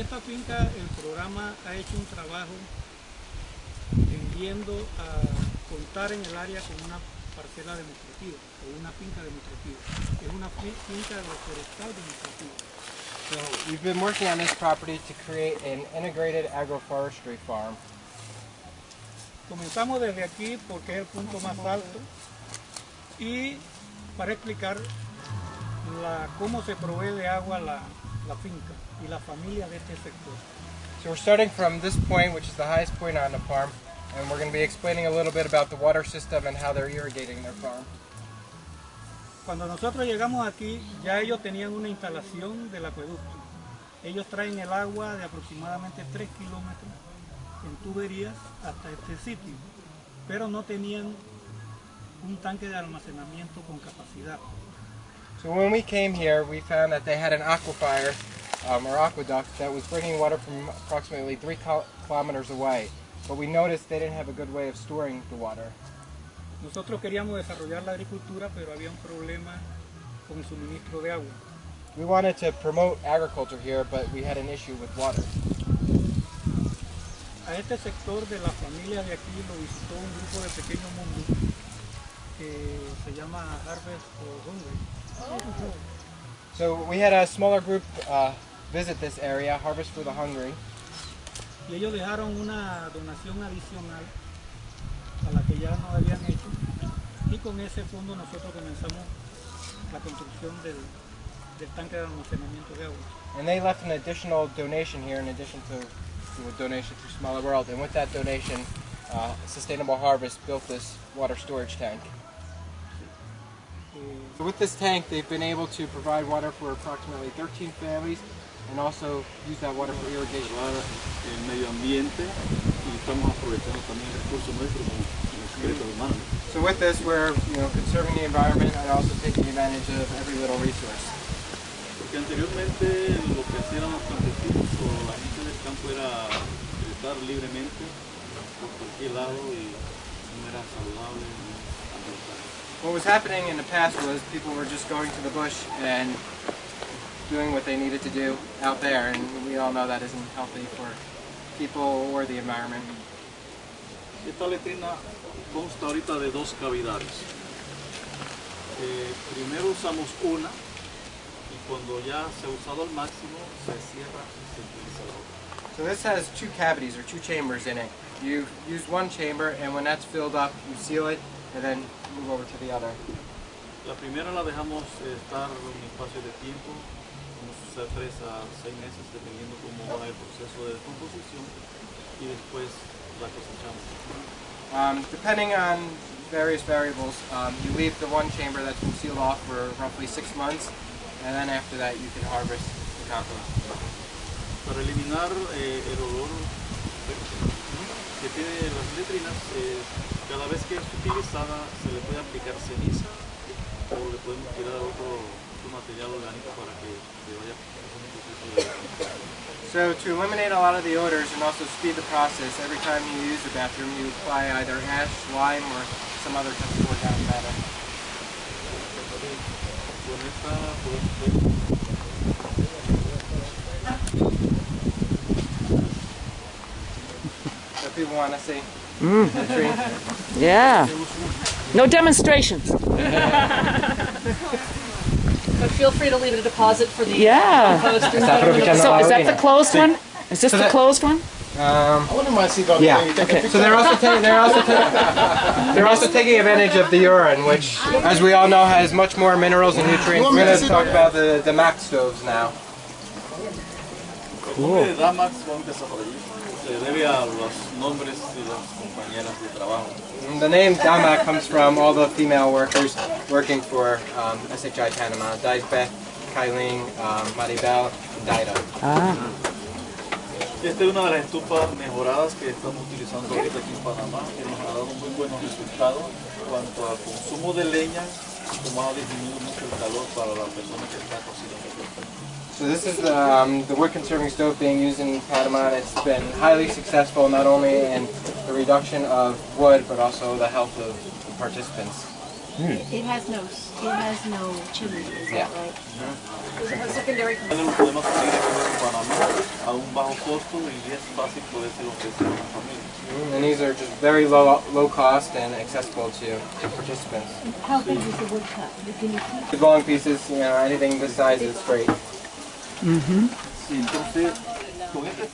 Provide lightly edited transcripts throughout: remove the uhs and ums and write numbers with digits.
esta finca el programa ha hecho un trabajo tendiendo a contar en el área con una parcela demostrativa o una finca demostrativa. Es una finca agroforestal demostrativa. So we've been working on this property to create an integrated agroforestry farm. Comenzamos desde aquí porque es el punto más alto y para explicar cómo se provee de agua la finca y la familia de este sector. So we're starting from this point, which is the highest point on the farm, and we're going to be explaining a little bit about the water system and how they're irrigating their farm. Cuando nosotros llegamos aquí, ya ellos tenían una instalación del acueducto. Ellos traen el agua de aproximadamente 3 kilómetros en tuberías hasta este sitio, pero no tenían un tanque de almacenamiento con capacidad. So when we came here, we found that they had an aquifer, or aqueduct, that was bringing water from approximately 3 kilometers away. But we noticed they didn't have a good way of storing the water. Nosotros queríamos desarrollar la agricultura, pero había un problema con el suministro de agua. We wanted to promote agriculture here, but we had an issue with water. A este sector de la familia de aquí lo visitó un grupo de Pequeño Mundo que se llama Harvest for Hungry. So we had a smaller group visit this area, Harvest for the Hungry. Y ellos dejaron una donación adicional a la que ya nos habían hecho y con ese fondo nosotros comenzamos la construcción del tanque de almacenamiento de agua. And they left an additional donation here in addition to a donation through Smaller World, and with that donation Sustainable Harvest built this water storage tank. So with this tank they've been able to provide water for approximately 13 families and also use that water for irrigation. El medio ambiente y estamos aprovechando también el recurso nuestro como secreto humano. So with this we're conserving the environment and also taking advantage of every little resource. Porque anteriormente lo que hacían los campesinos o la gente del campo era estar libremente por cualquier lado y no era saludable ni ambiental. What was happening in the past was people were just going to the bush and doing what they needed to do out there, and we all know that isn't healthy for people or the environment. Esta letrina consta ahorita de 2 cavidades. Primero usamos una y cuando ya se ha usado al máximo se cierra y se utiliza la otra. So this has 2 cavities or 2 chambers in it. You use one chamber, and when that's filled up, you seal it and then move over to the other. La primera la dejamos estar un espacio de tiempo, unos 3 a 6 meses, dependiendo cómo va el proceso de descomposición, y después la cosechamos. Depending on various variables, you leave the one chamber that's been sealed off for roughly 6 months, and then after that you can harvest the compost. Para eliminar el olor que tiene las letrinas, cada vez que es utilizada se le puede aplicar ceniza o le podemos tirar otro material orgánico para que vaya haciendo un proceso de... So to eliminate a lot of the odors and also speed the process, every time you use the bathroom you apply either ash, lime, or some other type of organic matter. Con esta podemos What people want to see. Yeah. No demonstrations. But feel free to leave a deposit for the compost. So is that the closed one? Is this the closed one? Yeah. Okay. So they're also taking advantage of the urine, which, as we all know, has much more minerals and nutrients. We're going to talk about the max stoves now. Cool. Se debe a los nombres de las compañeras de trabajo. The name Dama comes from all the female workers working for SHI Panama. Beth, Kylene, Maribel, and Daida. Esta es una de las estufas mejoradas que estamos utilizando ahorita aquí en Panamá, que nos ha dado muy buenos resultados en cuanto al consumo de leña, como ha disminuido mucho el calor para la persona que está cocinando. So this is the wood conserving stove being used in Panama, and it's been highly successful not only in the reduction of wood but also the health of the participants. It has no chimney, is that right? Does it have secondary? Podemos conseguir aquí en Panamá a a un bajo costo y es fácil poder ofrecer a una familia. And these are just very low cost and accessible to participants. How big is the wood cut? The long pieces, you know, anything this size is great. Sí, entonces, con este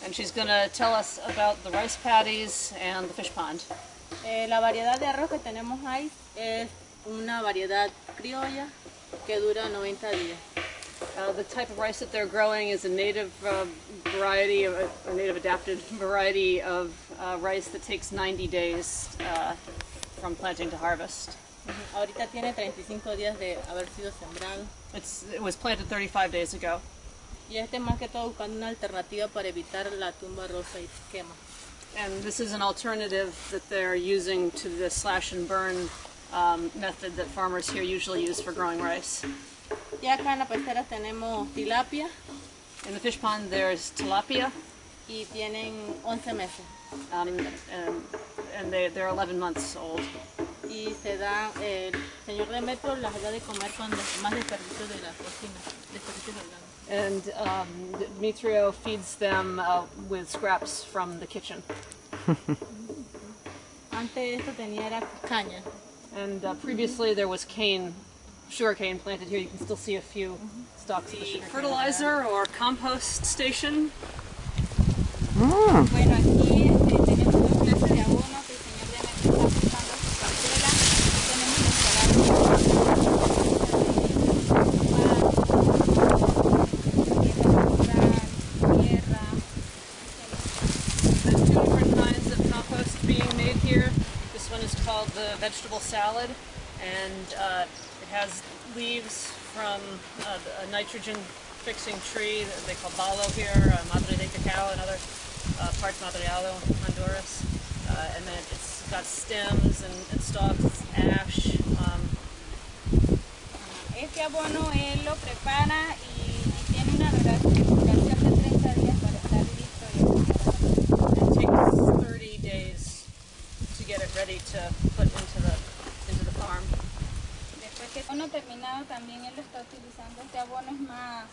And she's going to tell us about the rice paddies and the fish pond. La variedad de arroz que tenemos ahí es una variedad criolla que dura 90 días. The type of rice that they're growing is a native variety, a native adapted variety of rice that takes 90 days from planting to harvest. Ahorita tiene 35 días de haber sido sembrado. It was planted 35 days ago. Y más que todo buscando una alternativa para evitar la tumba rosa y quema. And this is an alternative that they're using to the slash and burn method that farmers here usually use for growing rice. Y acá en la pecera tenemos tilapia. In the fish pond there's tilapia. Y tienen 11 meses. And they're 11 months old. Y se da, el señor Diometrio las da de comer con más desperdicios de la cocina, desperdicios orgánicos. And Diometrio feeds them with scraps from the kitchen. Antes esto tenía era caña. And previously there was sugarcane planted here. You can still see a few stalks of the sugar. Fertilizer or compost station. Bueno, aquí tenemos una clase de abono que el señor Diometrio está buscando su parcela. Tenemos called the vegetable salad, and it has leaves from a nitrogen fixing tree that they call balo here, madre de cacao and other parts madreado in Honduras, and then it's got stems and stalks, ash. Este abono él lo prepara y tiene una duración de 30 días para estar listo y it takes 30 days to get it ready to put into the farm. Después que uno terminado también él lo está utilizando. Este abono es más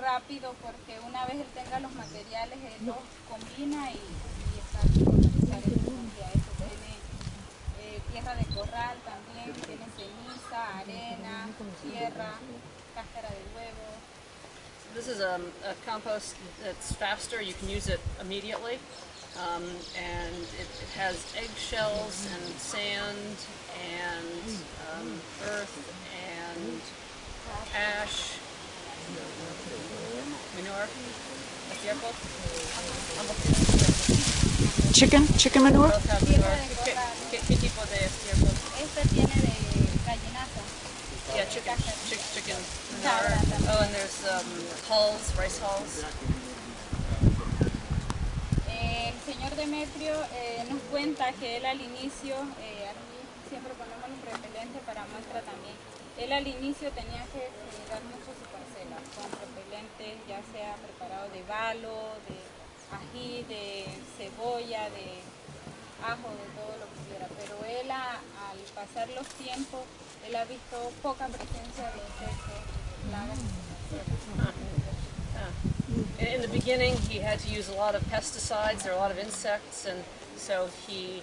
rápido porque una vez él tenga los materiales él los combina y está listo para utilizar eso. Tiene tierra de corral también, tiene ceniza, arena, tierra, cáscara de huevo. This is a compost that's faster. You can use it immediately. And it has eggshells and sand and earth and ash, manure. Chicken manure? Both have manure. ¿Qué tipo de estiércol? Este tiene de gallinaza. Yeah, chicken manure. Oh, and there's hulls, rice hulls. El señor Diometrio nos cuenta que él al inicio, aquí siempre ponemos los repelentes para muestra también, él al inicio tenía que cuidar mucho su parcela con repelentes ya sea preparado de balo, de ají, de cebolla, de ajo, de todo lo que quiera, pero él al pasar los tiempos, él ha visto poca presencia de insectos, plagas. In the beginning, he had to use a lot of pesticides. There are a lot of insects, and so he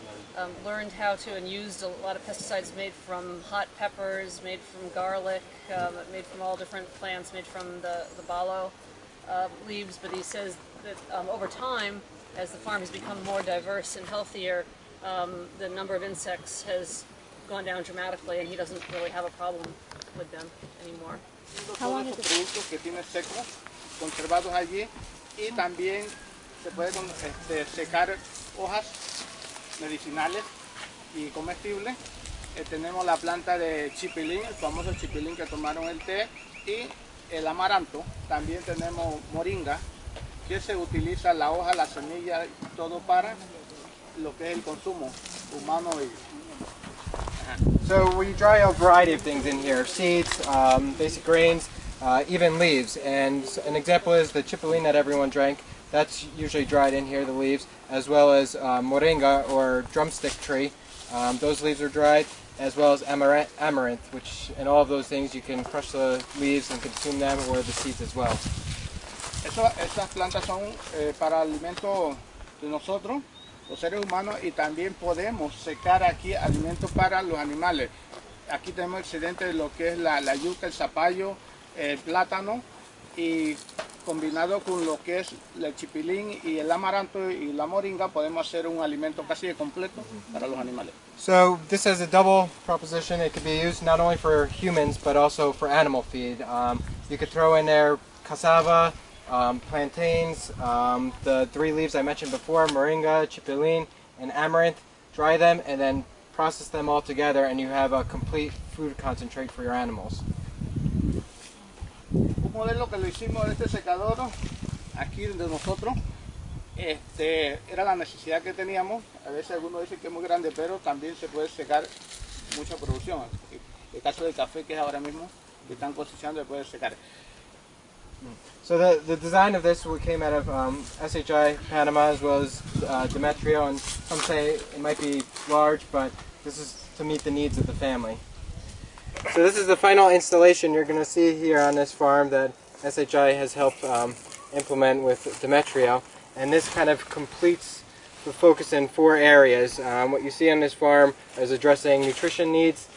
learned how to and used a lot of pesticides made from hot peppers, made from garlic, made from all different plants, made from the balo leaves. But he says that over time, as the farm has become more diverse and healthier, the number of insects has gone down dramatically, and he doesn't really have a problem with them anymore. Todos esos productos que tiene secos, conservados allí, y también se puede secar hojas medicinales y comestibles. Tenemos la planta de chipilín, el famoso chipilín que tomaron el té, y el amaranto. También tenemos moringa, que se utiliza la hoja, la semilla, todo para lo que es el consumo humano. So we dry a variety of things in here, seeds, basic grains, even leaves. And an example is the chipilín that everyone drank. That's usually dried in here, the leaves, as well as moringa or drumstick tree. Those leaves are dried, as well as amaranth, which in all of those things you can crush the leaves and consume them, or the seeds as well. Esas plantas son para alimento de nosotros, los seres humanos, y también podemos secar aquí alimentos para los animales. Aquí tenemos excedente de lo que es la yuca, el zapallo, el plátano, y combinado con lo que es el chipilín y el amaranto y la moringa, podemos hacer un alimento casi completo para los animales. So this has a double proposition. It could be used not only for humans but also for animal feed. You could throw in there cassava, plantains, the 3 leaves I mentioned before, moringa, chipilín, and amaranth. Dry them and then process them all together, and you have a complete food concentrate for your animals. Un modelo que lo hicimos de este secador aquí de nosotros, era la necesidad que teníamos. A veces algunos dicen que es muy grande, pero también se puede secar mucha producción. El caso del café, que es ahora mismo que están cosechando, se puede secar. So the design of this came out of SHI Panama as well as Diometrio, and some say it might be large, but this is to meet the needs of the family. So this is the final installation you're going to see here on this farm that SHI has helped implement with Diometrio, and this kind of completes the focus in 4 areas. What you see on this farm is addressing nutrition needs,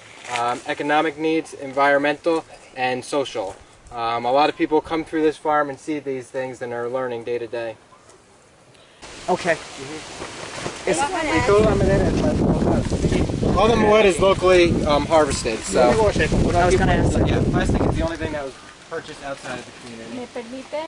economic needs, environmental, and social. A lot of people come through this farm and see these things and are learning day to day. Okay. All the wood is locally harvested. So I was going to ask. yeah, plastic is the only thing that was purchased outside of the community. ¿Me permite?